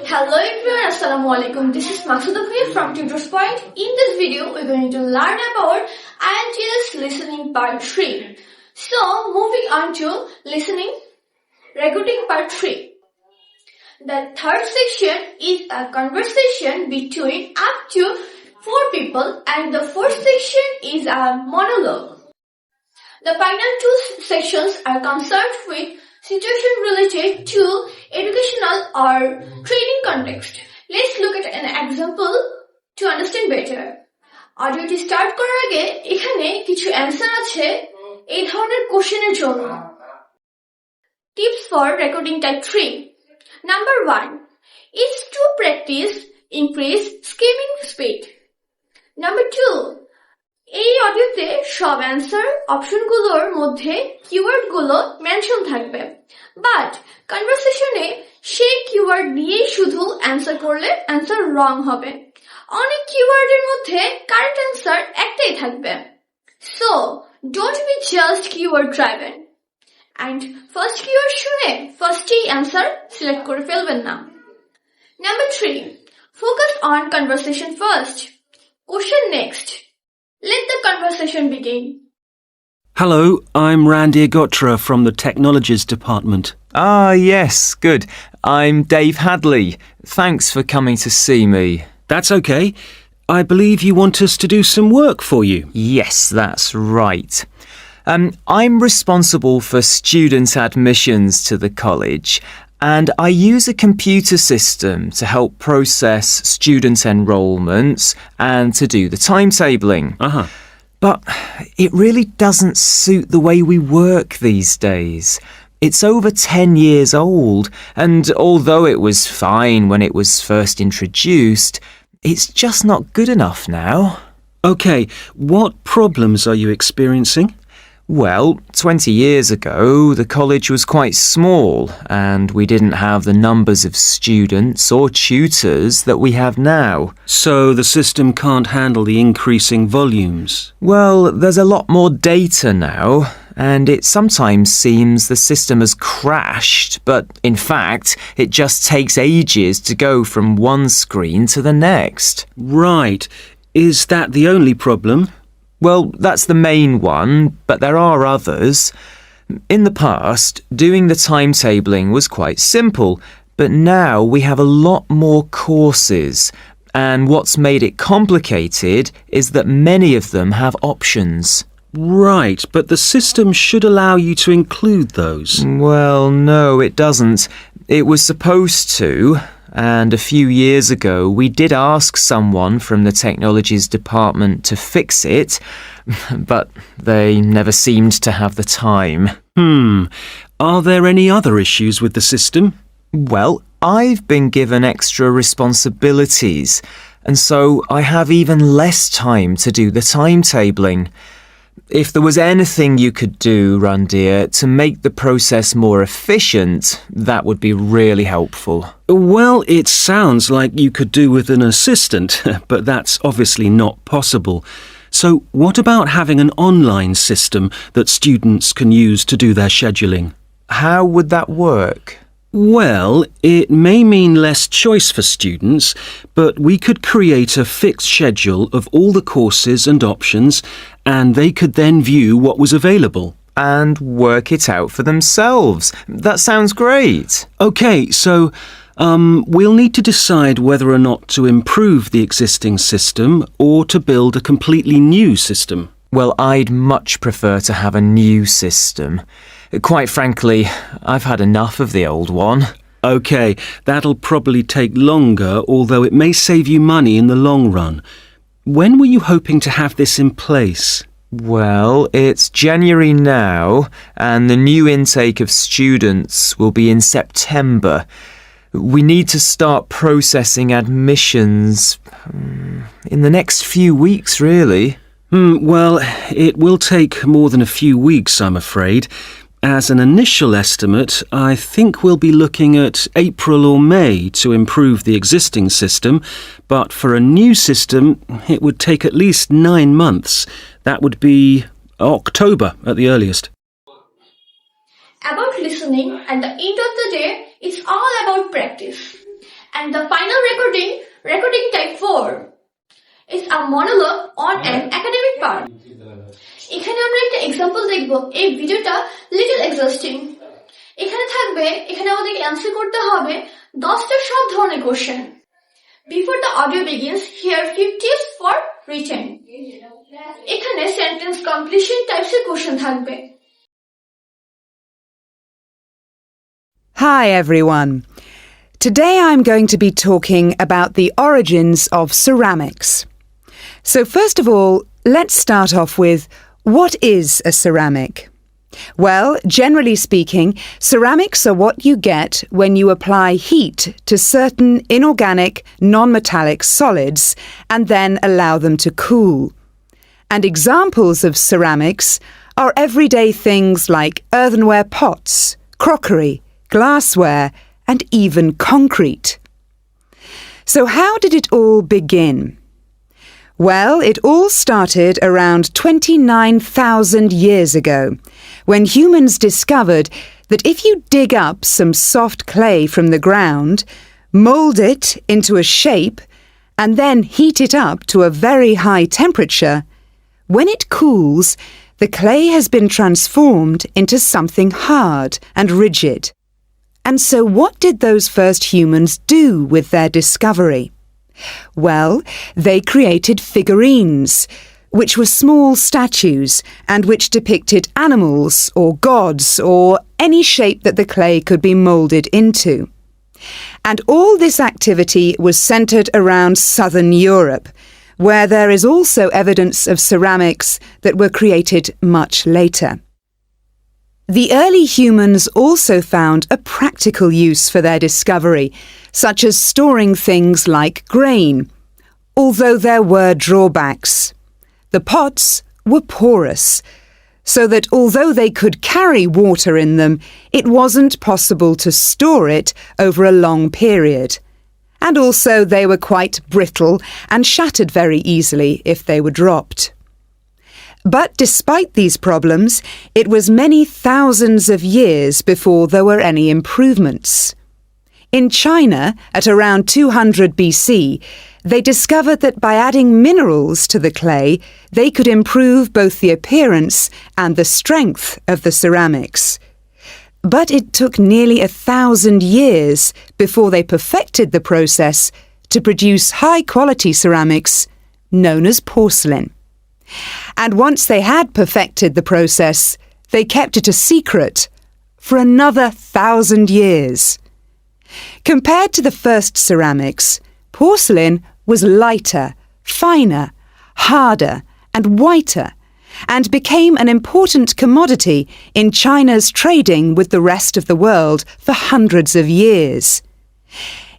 Hello everyone, Assalamualaikum. This is Masuda from Tutors Point. In this video, we're going to learn about IELTS listening part 3. So, moving on to listening, recording part 3. The third section is a conversation between up to 4 people and the fourth section is a monologue. The final 2 sections are concerned with situation related to educational or training context. Let's look at an example to understand better. অডিওটি start করার আগে এখানে কিছু answer আছে এই ধরনের কোশ্চেনের জন্য। Tips for recording type 3. Number 1. Is to practice increase skimming speed. Number 2. এই অডিওতে সব অ্যানসার অপশনগুলোর মধ্যে কিওয়ার্ডগুলো মেনশন থাকবে, বাট কনভারসেশনে সেই কিওয়ার্ড দিয়েই শুধু অ্যানসার করলে অ্যানসার রং হবে। অনেক কিওয়ার্ডের মধ্যে কারেক্ট অ্যানসার একটাই থাকবে। So don't be just keyword driven and first keyword শুনে ফার্স্টেই অ্যানসার সিলেক্ট করে ফেলবেন না। Number 3. Focus on conversation first. Question next. Let the conversation begin. Hello, I'm Randy Agotra from the Technologies Department. Ah, yes, good. I'm Dave Hadley. Thanks for coming to see me. That's okay. I believe you want us to do some work for you. Yes, that's right. I'm responsible for student admissions to the college, and I use a computer system to help process student enrolments and to do the timetabling. But it really doesn't suit the way we work these days. It's over 10 years old, and although it was fine when it was first introduced, it's just not good enough now. Okay, what problems are you experiencing? Well, 20 years ago, the college was quite small and we didn't have the numbers of students or tutors that we have now. So the system can't handle the increasing volumes? Well, there's a lot more data now, and it sometimes seems the system has crashed, but in fact, it just takes ages to go from one screen to the next. Right. Is that the only problem? Well, that's the main one, but there are others. In the past, doing the timetabling was quite simple, but now we have a lot more courses, and what's made it complicated is that many of them have options. Right, but the system should allow you to include those. Well, no, it doesn't. It was supposed to. And a few years ago, we did ask someone from the Technologies Department to fix it, but they never seemed to have the time. Are there any other issues with the system? Well, I've been given extra responsibilities, and so I have even less time to do the timetabling. If there was anything you could do, Randir, to make the process more efficient, that would be really helpful. Well, it sounds like you could do with an assistant, but that's obviously not possible. So what about having an online system that students can use to do their scheduling? How would that work? Well, it may mean less choice for students, but we could create a fixed schedule of all the courses and options, and they could then view what was available. And work it out for themselves. That sounds great. Okay, so we'll need to decide whether or not to improve the existing system or to build a completely new system. Well, I'd much prefer to have a new system. Quite frankly, I've had enough of the old one. Okay, that'll probably take longer, although it may save you money in the long run. When were you hoping to have this in place? Well, it's January now, and the new intake of students will be in September. We need to start processing admissions in the next few weeks, really. Well, it will take more than a few weeks, I'm afraid. As an initial estimate, I think we'll be looking at April or May to improve the existing system, but for a new system, it would take at least 9 months. That would be October at the earliest. About listening, at the end of the day, it's all about practice. And the final recording type 4, is a monologue on an academic part. এখানে আমরা একটা example দেখব। এই ভিডিওটা little exhausting. এখানে আমাদেরকে answer করতে হবে 10টা সব ধরনের question. Before the audio begins, here few tips for written. এখানে সেন্টেন্স কমপ্লিশন টাইপসের কোশ্চেন থাকবে। Hi everyone. Today I'm going to be talking about the origins of ceramics. So first of all, let's start off with what is a ceramic? Well, generally speaking, ceramics are what you get when you apply heat to certain inorganic, non-metallic solids and then allow them to cool. And examples of ceramics are everyday things like earthenware pots, crockery, glassware, and even concrete. So how did it all begin? Well, it all started around 29,000 years ago, when humans discovered that if you dig up some soft clay from the ground, mould it into a shape, and then heat it up to a very high temperature, when it cools, the clay has been transformed into something hard and rigid. And so what did those first humans do with their discovery? Well, they created figurines, which were small statues and which depicted animals or gods or any shape that the clay could be moulded into. And all this activity was centred around southern Europe, where there is also evidence of ceramics that were created much later. The early humans also found a practical use for their discovery, such as storing things like grain, although there were drawbacks. The pots were porous, so that although they could carry water in them, it wasn't possible to store it over a long period. And also they were quite brittle and shattered very easily if they were dropped. But despite these problems, it was many thousands of years before there were any improvements. In China, at around 200 BC, they discovered that by adding minerals to the clay, they could improve both the appearance and the strength of the ceramics. But it took nearly 1,000 years before they perfected the process to produce high-quality ceramics known as porcelain. And once they had perfected the process, they kept it a secret for another 1,000 years. Compared to the first ceramics, porcelain was lighter, finer, harder, and whiter, and became an important commodity in China's trading with the rest of the world for hundreds of years.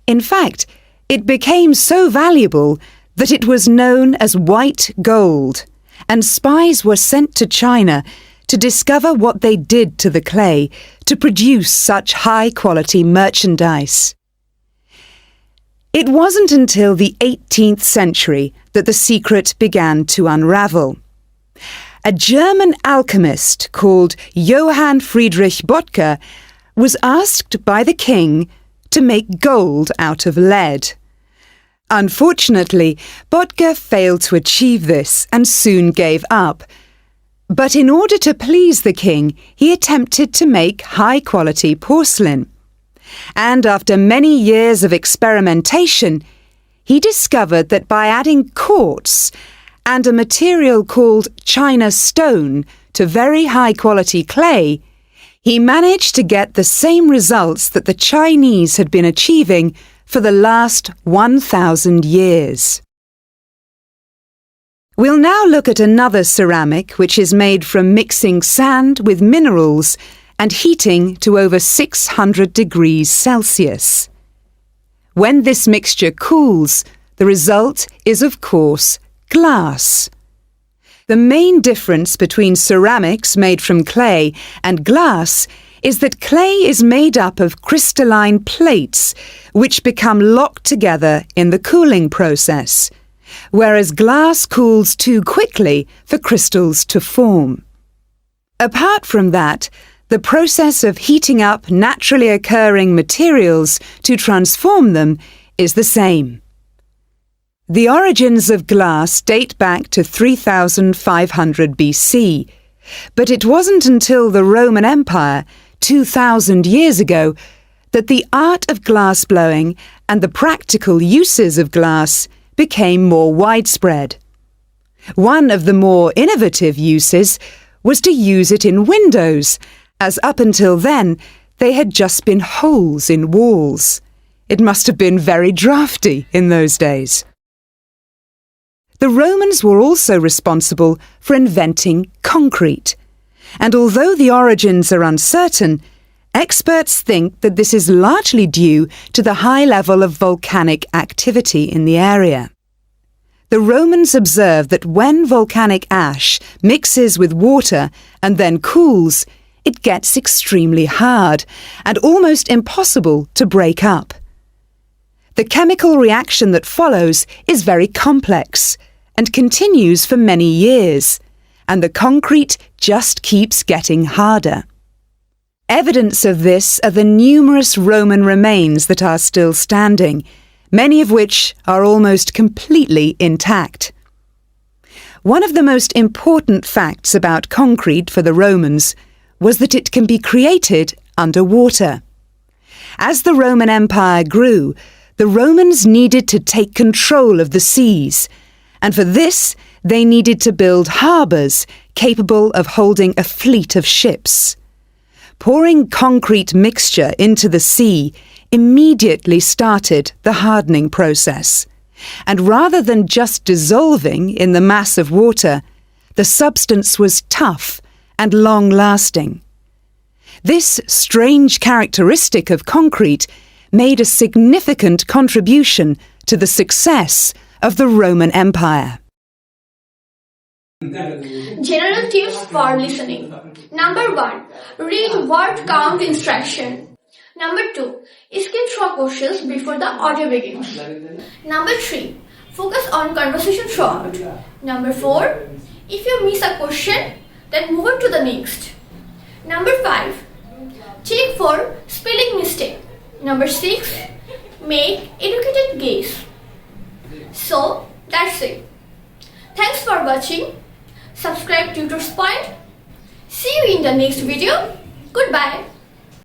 In fact, it became so valuable that it was known as white gold, and spies were sent to China to discover what they did to the clay to produce such high-quality merchandise. It wasn't until the 18th century that the secret began to unravel. A German alchemist called Johann Friedrich Böttger was asked by the king to make gold out of lead. Unfortunately, Böttger failed to achieve this and soon gave up. But in order to please the king, he attempted to make high-quality porcelain. And after many years of experimentation, he discovered that by adding quartz and a material called China stone to very high-quality clay, he managed to get the same results that the Chinese had been achieving for the last 1,000 years. We'll now look at another ceramic which is made from mixing sand with minerals and heating to over 600 degrees Celsius. When this mixture cools, the result is of course glass. The main difference between ceramics made from clay and glass is that clay is made up of crystalline plates which become locked together in the cooling process, whereas glass cools too quickly for crystals to form. Apart from that, the process of heating up naturally occurring materials to transform them is the same. The origins of glass date back to 3500 BC, but it wasn't until the Roman Empire, 2000 years ago, that the art of glass blowing and the practical uses of glass became more widespread. One of the more innovative uses was to use it in windows, as up until then they had just been holes in walls. It must have been very drafty in those days. The Romans were also responsible for inventing concrete, and although the origins are uncertain, experts think that this is largely due to the high level of volcanic activity in the area. The Romans observed that when volcanic ash mixes with water and then cools, it gets extremely hard and almost impossible to break up. The chemical reaction that follows is very complex and continues for many years, and the concrete just keeps getting harder. Evidence of this are the numerous Roman remains that are still standing, many of which are almost completely intact. One of the most important facts about concrete for the Romans was that it can be created underwater. As the Roman Empire grew, the Romans needed to take control of the seas, and for this they needed to build harbours capable of holding a fleet of ships. Pouring concrete mixture into the sea immediately started the hardening process, and rather than just dissolving in the mass of water, the substance was tough and long-lasting. This strange characteristic of concrete made a significant contribution to the success of the Roman Empire. General tips for listening. Number 1. Read word count instruction. Number 2. Skip through questions before the audio begins. Number 3. Focus on conversation throughout. Number 4. If you miss a question, then move on to the next. Number 5. Check for spelling mistake. Number 6. Make educated guess. So, that's it. Thanks for watching. Subscribe Tutors Point. See you in the next video. Goodbye.